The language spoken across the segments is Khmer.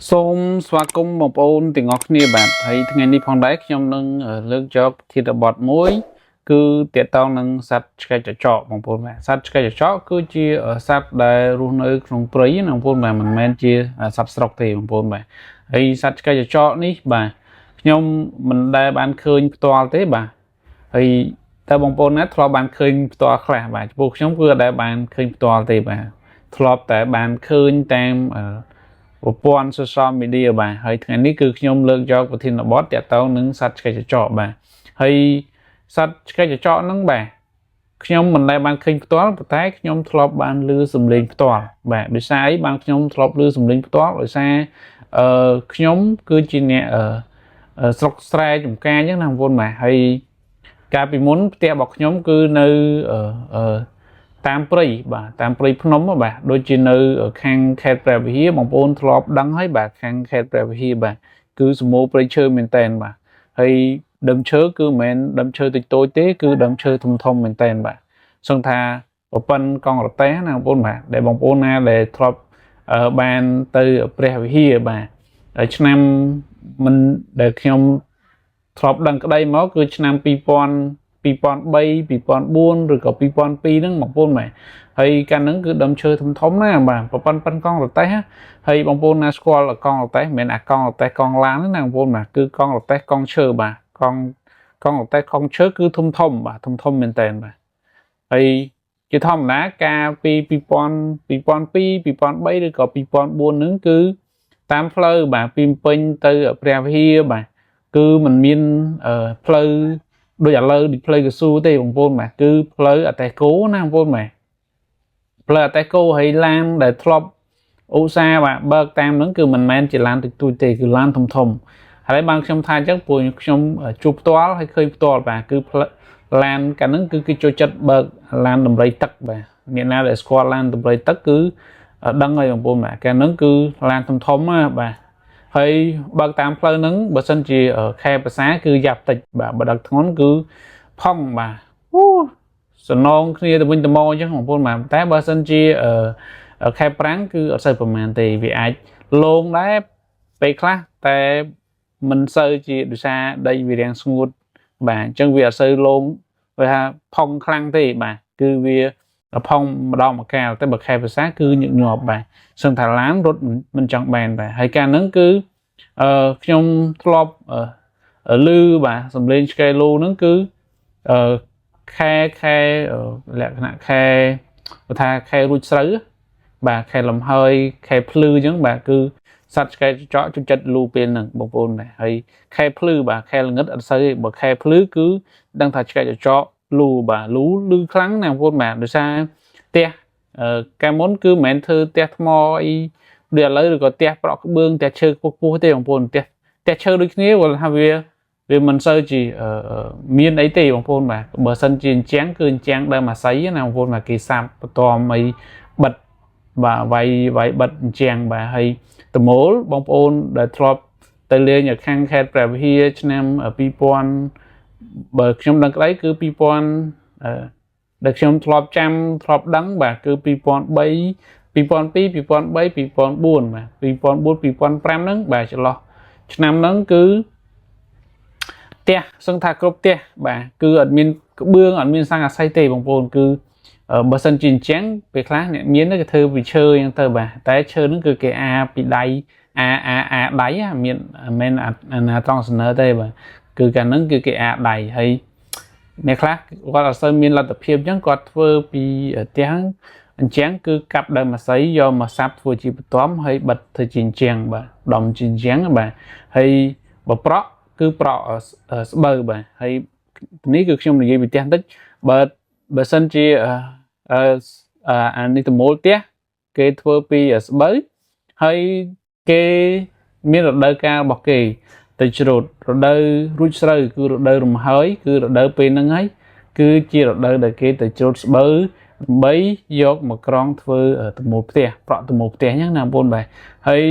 សូមស្វាគមន៍បងប្អូនទាំងអស់គ្នាបាទហើយថ្ងៃនេះផងដែរខ្ញុំនឹងលើកយកប្រធានបទមួយគឺទាក់ទងនឹងសត្វឆ្កែចចកបងប្អូនបាទសត្វឆ្កែចចកគឺជាសត្វដែលរស់នៅក្នុងព្រៃណាបងប្អូនបាទមិនមែនជាសត្វស្រុកទេបងប្អូនបាទហើយសត្វឆ្កែចចកនេះបាទខ្ញុំមិនដែលបានឃើញផ្ទាល់ទេបាទហើយតើបងប្អូនណាធ្លាប់បានឃើញផ្ទាល់ខ្លះបាទចំពោះខ្ញុំគឺអត់ដែលបានឃើញផ្ទាល់ទេបាទធ្លាប់តែបានឃើញតាមប្រព័ន្ធ social media បាទហើយថ្ងៃនេះគឺខ្ញុំលើកយកប្រធានបទទាក់ទងនឹងសត្វឆ្កែចចកបាទហើយសត្វឆ្កែចចកហ្នឹងបាទខ្ញុំមិនដែលបានឃើញផ្ទាល់ប៉ុន្តែខ្ញុំធ្លាប់បានឮសំឡេងផ្ទាល់បាទដោយសារអីបានខ្ញុំធ្លាប់ឮសំឡេងផ្ទាល់ដោយសារខ្ញុំគឺជាអ្នកស្រុកស្រែចំការអញ្ចឹងណាបងប្អូនបាទហើយកាលពីមុនផ្ទះរបស់ខ្ញុំគឺនៅតាមព្រៃបាទតាមព្រៃភ្នំបាទដូចជានៅខាងខេត្តព្រះវិហារបងប្អូនធ្លាប់ដឹងហើយបាទខាងខេត្តព្រះវិហារបាទគឺសមូលព្រៃឈើមែនតែនបាទហើយដើមឈើគឺមិនមែនដើមឈើតូចតូចទេគឺដើមឈើធំធំមែនតែនបាទសឹងថាប្រព័ន្ធកង់រទេះណាបងប្អូនបាទដែលបងប្អូនណាដែលធ្លាប់បានទៅព្រះវិហារបាទឆ្នាំមិនដែលខ្ញុំធ្លាប់ដឹងក្តីមកគឺឆ្នាំ2000 2003 2004ឬក៏2002ហ្នឹងបងប្អូនបាទហើយកាលហ្នឹងគឺដើមឈើធំធំណាបាទប្រព័ន្ធប៉ិនកង់រទេះហើយបងប្អូនណាស្គាល់កង់រទេះមិនមែនអាកង់រទេះកង់ឡានទេណាបងប្អូនបាទគឺកង់រទេះកង់ឈើបាទកង់រទេះកង់ឈើគឺធំធំបាទធំមែនតើបាទហើយជាធម្មតាកាលពី2000 2002 2003ឬក៏2004ហ្នឹងគឺតាមផ្លូវបាទពីភ្នំពេញទៅព្រះវិហារបាទគឺมันមានផ្លូវដូចឥឡូវដូចផ្លូវកស៊ូទេបងប្អូនបាទគឺផ្លូវអតេះគោណាបងប្អូនបាទផ្លូវអតេះគោហើយឡានដែលធ្លាប់ឧស្សាហ៍បាទបើកតាមហ្នឹងគឺមិនមែនជាឡានតិចតួចទេគឺឡានធំហើយបានខ្ញុំថាអញ្ចឹងព្រោះខ្ញុំជួបផ្ទាល់ហើយឃើញផ្ទាល់បាទគឺឡានកាលហ្នឹងគឺគេចូលចិត្តបើកឡានដំរីទឹកបាទអ្នកណាដែលស្គាល់ឡានដំរីទឹកគឺដឹងហើយបងប្អូនបាទកាលហ្នឹងគឺឡានធំណាបាទហើយបើកតាមផ្លូវហ្នឹងបើសិនជាខែភាសាគឺយ៉ាប់តិចបាទបើដឹកធ្ងន់គឺផុងបាទសំណងគ្នាទៅវិញទៅមកអញ្ចឹងបងប្អូនបាទតែបើសិនជាខែប្រាំងគឺអត់សូវប្រហែលទេវាអាចលងដែរពេលខ្លះតែមិនសូវជាដោយសារដីវារាំងស្ងួតបាទអញ្ចឹងវាអត់សូវលងគេថាផុងខ្លាំងទេបាទគឺវាផុងម្ដងម្កាលតែបើខែភាសាគឺញឹកញាប់បាទសឹងថាឡានរត់មិនចង់បានបាទហើយកាលហ្នឹងគឺខ្ញុំធ្លាប់ឮបាទសំឡេងឆ្កែលូហ្នឹងគឺខែលក្ខណៈខែបើថាខែរួចស្រូវបាទខែលំហើយខែភ្លឺអញ្ចឹងបាទគឺសត្វឆ្កែចចកជួយចិត្តលូពេលហ្នឹងបងប្អូនបាទហើយខែភ្លឺបាទខែល្ងិតអត់សូវទេបើខែភ្លឺគឺដឹងថាឆ្កែចចកលូបាទលឺខ្លាំងណាស់បងប្អូនបាទដោយសារផ្ទះកាលមុនគឺមិនមែនធ្វើផ្ទះថ្មអីដូចឥឡូវឬក៏ផ្ទះប្រក់ក្បឿងផ្ទះឈើខ្ពស់ទេបងប្អូនផ្ទះឈើដូចគ្នាគាត់ថាវាមិនសូវជាមានអីទេបងប្អូនបាទបើសិនជាអញ្ចឹងគឺអញ្ចឹងដើមអាស័យណាបងប្អូនបាទគេសាប់បន្ទាំអីបិទបាទវាយបិទអញ្ចឹងបាទហើយតមូលបងប្អូនដែលធ្លាប់ទៅលេងនៅខាងខេត្តព្រះវិហារឆ្នាំ2000បើខ្ញុំដឹងក្តីគឺ2000ដែលខ្ញុំធ្លាប់ចាំធ្លាប់ដឹងបាទគឺ2003 2002 2003 2004បាទ2004 2005ហ្នឹងបាទចន្លោះឆ្នាំហ្នឹងគឺផ្ទះសឹងថាគ្រប់ផ្ទះបាទគឺអត់មានក្បឿងអត់មានស័ង្កអាស័យទេបងប្អូនគឺបើសិនជាអញ្ចឹងពេលខ្លះអ្នកមានគេធ្វើពីឈើអញ្ចឹងទៅបាទតែឈើហ្នឹងគឺគេអាពីដៃអាដៃមានមិនអាណាត្រង់ស្នើទេបាទគឺកាលហ្នឹងគឺគេអាដៃហើយអ្នកខ្លះគាត់អត់សូវមានលទ្ធភាពអញ្ចឹងគាត់ធ្វើពីផ្ទះអញ្ចឹងគឺកាប់ដើមអាស័យយកមកសាប់ធ្វើជាបន្ទាំហើយបិទធ្វើជាអញ្ចឹងបាទដំជាអញ្ចឹងបាទហើយបើប្រក់គឺប្រក់ស្បូវបាទហើយនេះគឺខ្ញុំនិយាយពីផ្ទះបន្តិចបើសិនជាអានេះតមូលផ្ទះគេធ្វើពីស្បូវហើយគេមានរដូវកាលរបស់គេទៅច្រូតរដូវរួចស្រូវគឺរដូវរំហើយគឺរដូវពេលហ្នឹងហើយគឺជារដូវដែលគេទៅច្រូតស្បូវដើម្បីយកមកក្រងធ្វើតមូលផ្ទះប្រក់តមូលផ្ទះអញ្ចឹងណាបងប្អូនបាទហើយ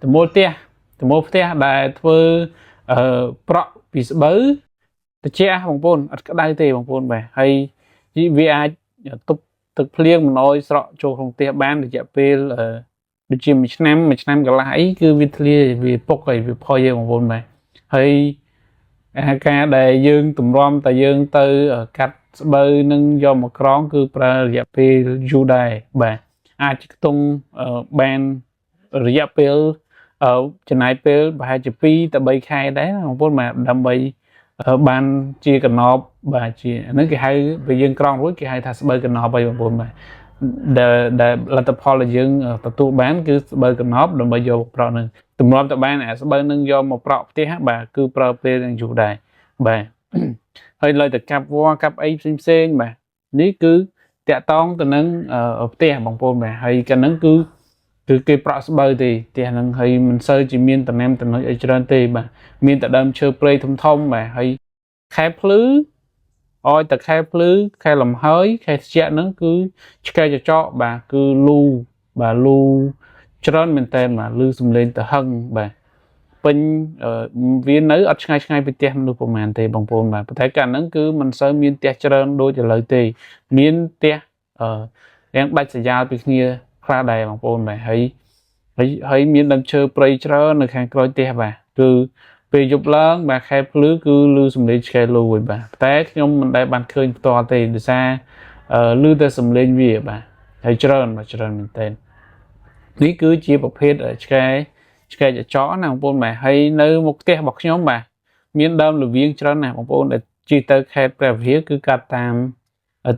តមូលផ្ទះដែលធ្វើប្រក់ពីស្បូវត្រជាក់បងប្អូនអត់ក្តៅទេបងប្អូនបាទហើយវាអាចទប់ទឹកភ្លៀងមិនអោយស្រក់ចូលក្នុងផ្ទះបានរយៈពេល ជាមួយឆ្នាំកន្លះអីគឺវាធ្លាវាពុកហើយវាផុយយើងបងប្អូនបាទហើយអាការដែលយើងទម្រាំតែយើងទៅកាត់ស្បូវនឹងយកមកក្រងគឺប្រើរយៈពេលយូរដែរបាទអាចខ្ទង់បានរយៈពេលចំណាយពេលប្រហែលជា2ទៅ3ខែដែរបងប្អូនបាទដើម្បីបានជាកណប់បាទជាហ្នឹងគេហៅពេលយើងក្រងរួចគេហៅថាស្បូវកណប់ហើយបងប្អូនបាទដែលលទ្ធផលដែលយើងទទួលបានគឺស្បូវកណប់ដើម្បីយកមកប្រក់នឹងទម្រាំទៅបានអាស្បូវនឹងយកមកប្រក់ផ្ទះបាទគឺប្រើពេលយូរដែរបាទហើយលើតែកាប់វល្លិកាប់អីផ្សេងបាទនេះគឺតាក់តងទៅនឹងផ្ទះបងប្អូនបាទហើយកាលហ្នឹងគឺគេប្រក់ស្បូវទេផ្ទះហ្នឹងហើយមិនសូវជាមានតំណែងតំណុយអីច្រើនទេបាទមានតែដើមឈើព្រៃធំបាទហើយខែភ្លឺឲ្យតែខែភ្លឺខែលំហើយខែត្រជាក់ហ្នឹងគឺឆ្កែចចកបាទគឺលូបាទលូច្រើនមែនតើបាទលឺសំឡេងទៅហឹងបាទពេញវានៅអត់ឆ្ងាយពីផ្ទះមនុស្សប្រហែលទេបងប្អូនបាទប៉ុន្តែកាលហ្នឹងគឺមិនសូវមានផ្ទះច្រើនដូចឥឡូវទេមានផ្ទះយ៉ាងដាច់ស្រយាលពីគ្នាខ្លះដែរបងប្អូនបាទហើយមានដើមឈើព្រៃច្រើននៅខាងក្រោយផ្ទះបាទគឺពេលយប់ឡើងបាទខែភ្លឺគឺលឺសំឡេងឆ្កែលូវិញបាទតែខ្ញុំមិនដែលបានឃើញផ្ទាល់ទេដោយសារលឺតែសំឡេងវាបាទហើយច្រើនមែនតើនេះគឺជាប្រភេទឆ្កែចចកណាបងប្អូនបាទហើយនៅមុខផ្ទះរបស់ខ្ញុំបាទមានដើមលវៀងច្រើនណាស់បងប្អូនដែលជិះទៅខេត្តព្រះវិហារគឺកាត់តាម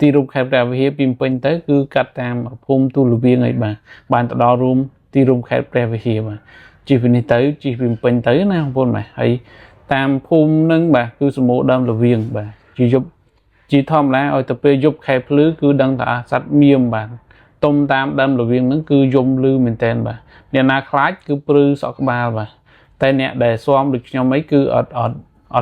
ទីរួមខេត្តព្រះវិហារពីពេញទៅគឺកាត់តាមភូមិទូលវៀងហើយបាទបានទៅដល់រួមទីរួមខេត្តព្រះវិហារបាទជិះពីនេះទៅជិះពីពេញទៅណាបងប្អូនបាទហើយតាមភូមិនឹងបាទគឺសមូរដើមលវៀងបាទជាយប់ជាធម្មតាឲ្យទៅពេលយប់ខែភ្លឺគឺដឹងថាសត្វមៀមបាទទុំតាមដើមលវៀងហ្នឹងគឺយំលឺមែនតើបាទអ្នកណាខ្លាចគឺព្រឺសក់ក្បាលបាទតែអ្នកដែលស៊ាំដូចខ្ញុំអីគឺអ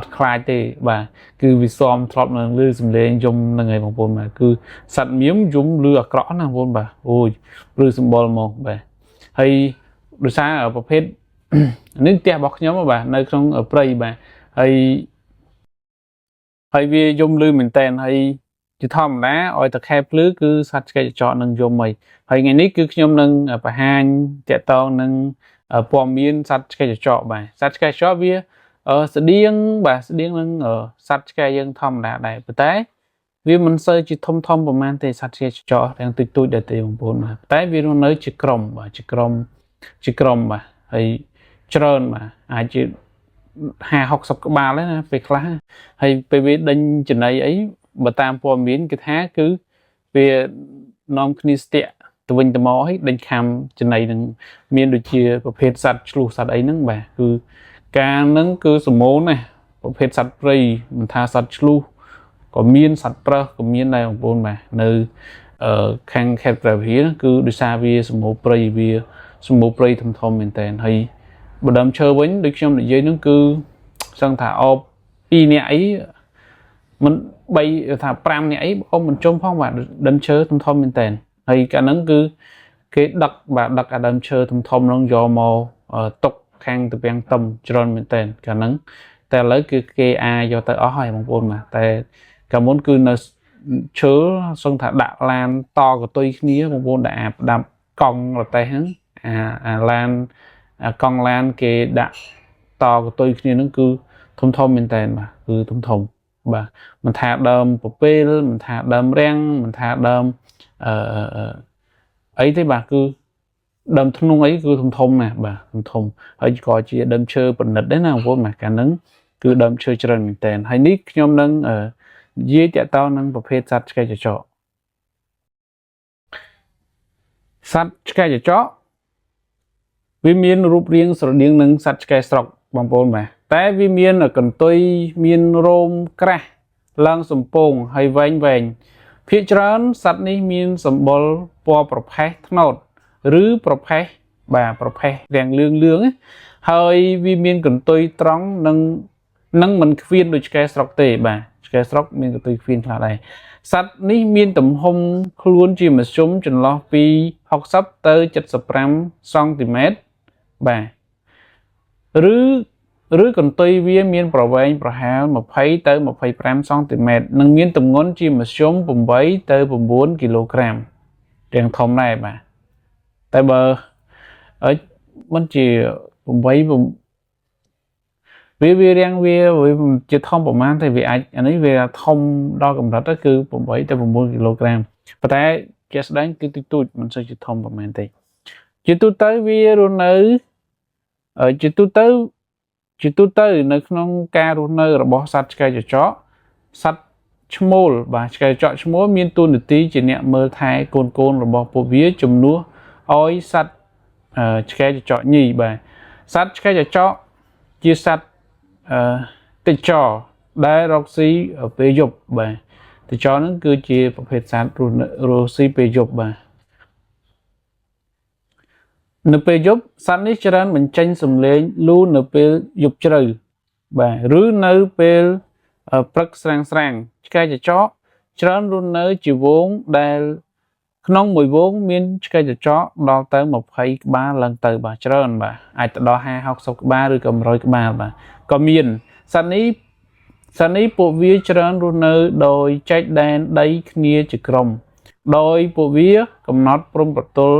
ត់ខ្លាចទេបាទគឺវាស៊ាំធ្លាប់នឹងលឺសំឡេងយំហ្នឹងហើយបងប្អូនបាទគឺសត្វមៀមយំលឺអាក្រក់ណាបងប្អូនបាទអូយព្រឺសម្បុរមកបាទហើយដោយសារប្រភេទនេះផ្ទះរបស់ខ្ញុំបាទនៅក្នុងព្រៃបាទហើយវាយំលឺមែនតើហើយជាធម្មតាឲ្យតែខែភ្លឺគឺសត្វឆ្កែចចកនឹងយំហើយថ្ងៃនេះគឺខ្ញុំនឹងបង្ហាញតាក់ទងនឹងព័ត៌មានសត្វឆ្កែចចកបាទសត្វឆ្កែចចកវាស្តៀងបាទស្តៀងនឹងសត្វឆ្កែយើងធម្មតាដែរប៉ុន្តែវាមិនសូវជាធំប្រហែលទេសត្វឆ្កែចចកទាំងទូចដែរទេបងប្អូនបាទតែវារស់នៅជាក្រុមបាទជាក្រុមបាទហើយច្រើនបាទអាចជា50-60ក្បាលហ្នឹងណាពេលខ្លះហើយពេលវាដេញចំណីអីបើតាមព័ត៌មានគេថាគឺវានាំគ្នាស្ទាក់ទៅវិញទៅមកឲ្យដេញខាំចំណីនឹងមានដូចជាប្រភេទសត្វឆ្លុះសត្វអីហ្នឹងបាទគឺការហ្នឹងគឺសមូលណាប្រភេទសត្វព្រៃមិនថាសត្វឆ្លុះក៏មានសត្វប្រើសក៏មានដែរបងប្អូនបាទនៅខាងខេត្តព្រះវិហារគឺដោយសារវាសមូលព្រៃវាសមូលព្រៃធំមែនតើហើយបដើមឈើវិញដូចខ្ញុំនិយាយហ្នឹងគឺសឹងថាអប2នាក់អីមិន3ថា5នាក់អីបងមិនជុំផងបាទដើមឈើធំមែនតើហើយកាលហ្នឹងគឺគេដឹកអាដើមឈើធំហ្នឹងយកមកຕົកខាងទៅពាំងតំច្រើនមែនតើកាលហ្នឹងតែឥឡូវគឺគេយកទៅអស់ហើយបងប្អូនបាទតែកាលមុនគឺនៅឈើសឹងថាដាក់ឡានតកតុយគ្នាបងប្អូនដែលប្រដាប់កង់រទេះហ្នឹងអាឡានកង់ឡានគេដាក់តកតុយគ្នាហ្នឹងគឺធំមែនតើបាទគឺធំបាទមិនថាដើមពពេលមិនថាដើមរាំងមិនថាដើមអីទេបាទគឺដើមធ្នង់អីគឺធំណាស់បាទធំហើយក៏ជាដើមឈើប្រណិតដែរណាបងប្អូនបាទកាលហ្នឹងគឺដើមឈើច្រើនមែនតើហើយនេះខ្ញុំនឹងនិយាយតាក់ទងនឹងប្រភេទសត្វឆ្កែចចកសត្វឆ្កែចចកវាមានរូបរាងស្រដៀងនឹងសត្វឆ្កែស្រុកបងប្អូនបាទតែវាមានកន្ទុយមានរោមក្រាស់ឡើងសំពងហើយវែងភាគច្រើនសត្វនេះមានសម្បុរពណ៌ប្រផេះត្នោតឬប្រផេះរាងលឿងហើយវាមានកន្ទុយត្រង់នឹងមិនខ្វៀនដូចឆ្កែស្រុកទេបាទឆ្កែស្រុកមានកន្ទុយខ្វៀនខ្លះដែរសត្វនេះមានទំហំខ្លួនជាមធ្យមចន្លោះពី60ទៅ75សង់ទីម៉ែត្របាទឬកន្ទុយវាមានប្រវែងប្រហែល20ទៅ25សង់ទីម៉ែត្រនិងមានទម្ងន់ជាមធ្យម8ទៅ9គីឡូក្រាមទាំងធំដែរបាទតែបើ ở mình chỉ vậy vì riêng vì chỉ thôngประมาณ thì vìอันนี้เวลาthông đoกำหนดก็คือ8 tới 9 kg và tại cái đấy cái tuổi mình sẽ chỉ thôngประมาณ thì chỉ tu tới vì rồi nữ ở chỉ tu tớiនៅក្នុងការរស់នៅរបស់សត្វឆ្កែចចកសត្វឈ្មោលបាទឆ្កែចចកឈ្មោលមានតួនាទីជាអ្នកមើលថែកូនរបស់ពួកវាជំនួសឲ្យសត្វឆ្កែចចកញីបាទសត្វឆ្កែចចកជាសត្វតិចចដែលរកស៊ីពេលយប់បាទតិចហ្នឹងគឺជាប្រភេទសត្វរកស៊ីពេលយប់បាទនៅពេលយប់សត្វនេះច្រើនបញ្ចេញសំឡេងលូនៅពេលយប់ជ្រៅបាទឬនៅពេលព្រឹកស្រាងឆ្កែចចកច្រើនរស់នៅជាហ្វូងដែលក្នុងមួយហ្វូងមានឆ្កែចចកដល់ទៅ20ក្បាលឡើងទៅបាទច្រើនបាទអាចទៅដល់50-60ក្បាលឬក៏100ក្បាលបាទក៏មានសត្វនេះពួកវាច្រើនរស់នៅដោយចែកដែនដីគ្នាជាក្រុមដោយពួកវាកំណត់ព្រំប្រទល់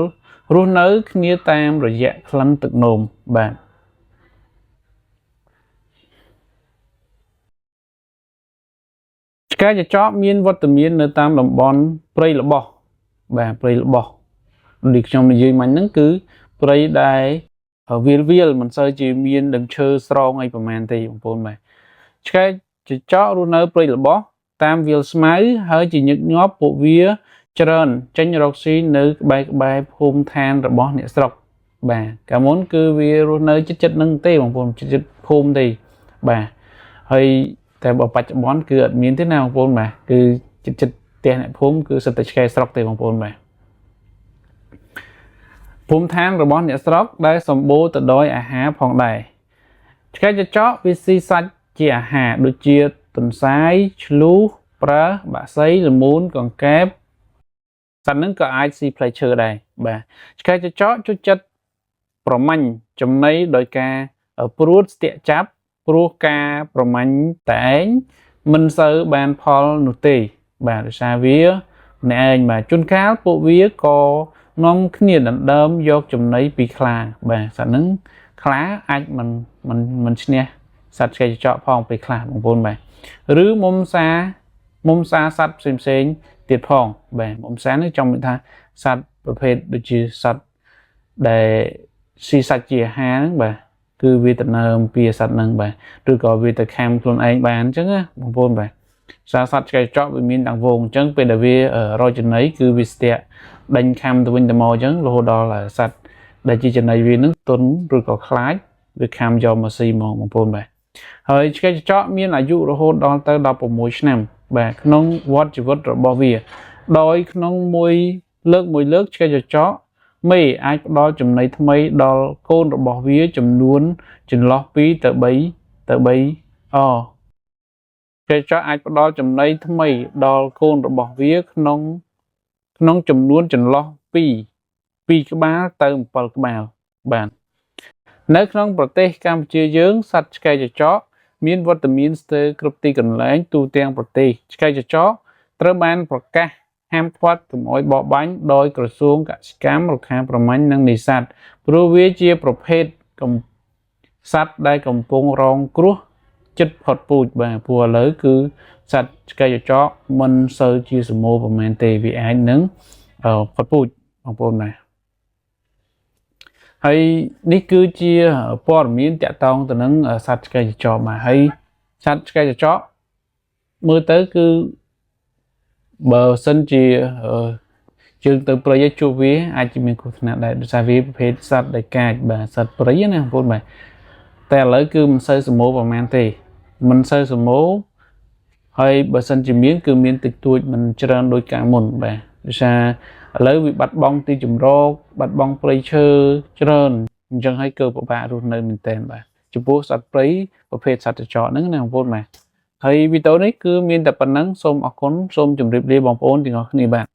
រស់នៅគ្នាតាមរយៈក្លិនទឹកនោមបាទឆ្កែចចកមានវត្តមាននៅតាមតំបន់ព្រៃល្បោះបាទព្រៃល្បោះដូចខ្ញុំនិយាយមិញហ្នឹងគឺព្រៃដែលវាលមិនសូវជាមានដើមឈើស្រងអីប្រហែលទេបងប្អូនបាទឆ្កែចចករស់នៅព្រៃល្បោះតាមវាលស្មៅហើយជាញឹកញាប់ពួកវាច្រើនចេញរកស៊ីនៅក្បែរភូមិឋានរបស់អ្នកស្រុកបាទកាលមុនគឺវារស់នៅចិត្តនឹងទេបងប្អូនចិត្តភូមិទេបាទហើយតែបច្ចុប្បន្នគឺអត់មានទេណាបងប្អូនបាទគឺចិត្តផ្ទះអ្នកភូមិគឺសិតតែឆ្កែស្រុកទេបងប្អូនបាទភូមិឋានរបស់អ្នកស្រុកដែលសម្បូរទៅដោយអាហារផងដែរឆ្កែចចកវាស៊ីសាច់ជាអាហារដូចជាទន្សាយឆ្លូសប្រើបាក់សីល្មូនកង្កែបសត្វហ្នឹងក៏អាចស៊ីផ្លែឈើដែរបាទឆ្កែចចកជួយចិត្តប្រមាញ់ចំណីដោយការព្រួតស្ទាក់ចាប់ព្រោះការប្រមាញ់តែឯងមិនសូវបានផលនោះទេបាទដោយសារវាម្នាក់ឯងបាទជួនកាលពួកវាក៏នាំគ្នាដណ្ដើមយកចំណីពីខ្លាបាទសត្វហ្នឹងខ្លាអាចមិនឈ្នះសត្វឆ្កែចចកផងពេលខ្លះបងប្អូនបាទឬមុំសាសត្វផ្សេងទៀតផងបាទមុំសានេះចង់និយាយថាសត្វប្រភេទដូចជាសត្វដែលស៊ីសាច់ជាអាហារហ្នឹងបាទគឺវាទៅនៅអំពីសត្វហ្នឹងបាទឬក៏វាទៅខាំខ្លួនឯងបានអញ្ចឹងណាបងប្អូនបាទសត្វឆ្កែចកវាមានទាំងវងអញ្ចឹងពេលដែលវារកចំណីគឺវាស្ទាក់ដេញខាំទៅវិញទៅមកអញ្ចឹងរហូតដល់សត្វដែលជាចំណីវានឹងទន់ឬក៏ខ្លាចវាខាំយកមកស៊ីមកបងប្អូនបាទហើយឆ្កែចកមានអាយុរហូតដល់ទៅ16ឆ្នាំបាទក្នុងវដ្តជីវិតរបស់វាដោយក្នុងមួយលើកឆ្កែចចកមេអាចផ្ដល់ចំណីថ្មីដល់កូនរបស់វាចំនួនចន្លោះ2ទៅ3ឆ្កែចកអាចផ្ដល់ចំណីថ្មីដល់កូនរបស់វាក្នុងចំនួនចន្លោះ2ក្បាលទៅ7ក្បាលបាទនៅក្នុងប្រទេសកម្ពុជាយើងសត្វឆ្កែចចកមានវត្តមានស្ទើរគ្រប់ទីកន្លែងទូទាំងប្រទេសឆ្កែចចកត្រូវបានប្រកាសហាមឃាត់កុំឲ្យបរបាញ់ដោយក្រសួងកសិកម្មរុក្ខាប្រមាញ់និងនេសាទព្រោះវាជាប្រភេទសត្វដែលកំពុងរងគ្រោះចិត្តផុតពូជបាទព្រោះឥឡូវគឺសត្វឆ្កែចចកមិនសូវជាសមូលប្រហែលទេវាអាចនឹងផុតពូជបងប្អូនណាហើយនេះគឺជាព័ត៌មានតាក់ទងទៅនឹងសត្វឆ្កែចចកបាទហើយសត្វឆ្កែចចកមើលទៅគឺបើសិនជាជើងទៅព្រៃជួបវាអាចជាមានគ្រោះថ្នាក់ដែរដោយសារវាប្រភេទសត្វដែលកាចបាទសត្វព្រៃណាបងប្អូនបាទតែឥឡូវគឺមិនសូវសមូលប្រហែលទេមិនសូវសមូលហើយបើសិនជាមានគឺមានតិចតួចមិនច្រើនដូចកាលមុនបាទដោយសារឥឡូវវាបាត់បង់ទីជម្រកបាត់បង់ព្រៃឈើច្រើនអញ្ចឹងហើយគឺពិបាករស់នៅមែនទែនបាទចំពោះសត្វព្រៃប្រភេទសត្វចចកហ្នឹងណាបងប្អូនបាទហើយវីដេអូនេះគឺមានតែប៉ុណ្ណឹងសូមអរគុណសូមជម្រាបលាបងប្អូនទាំងអស់គ្នាបាទ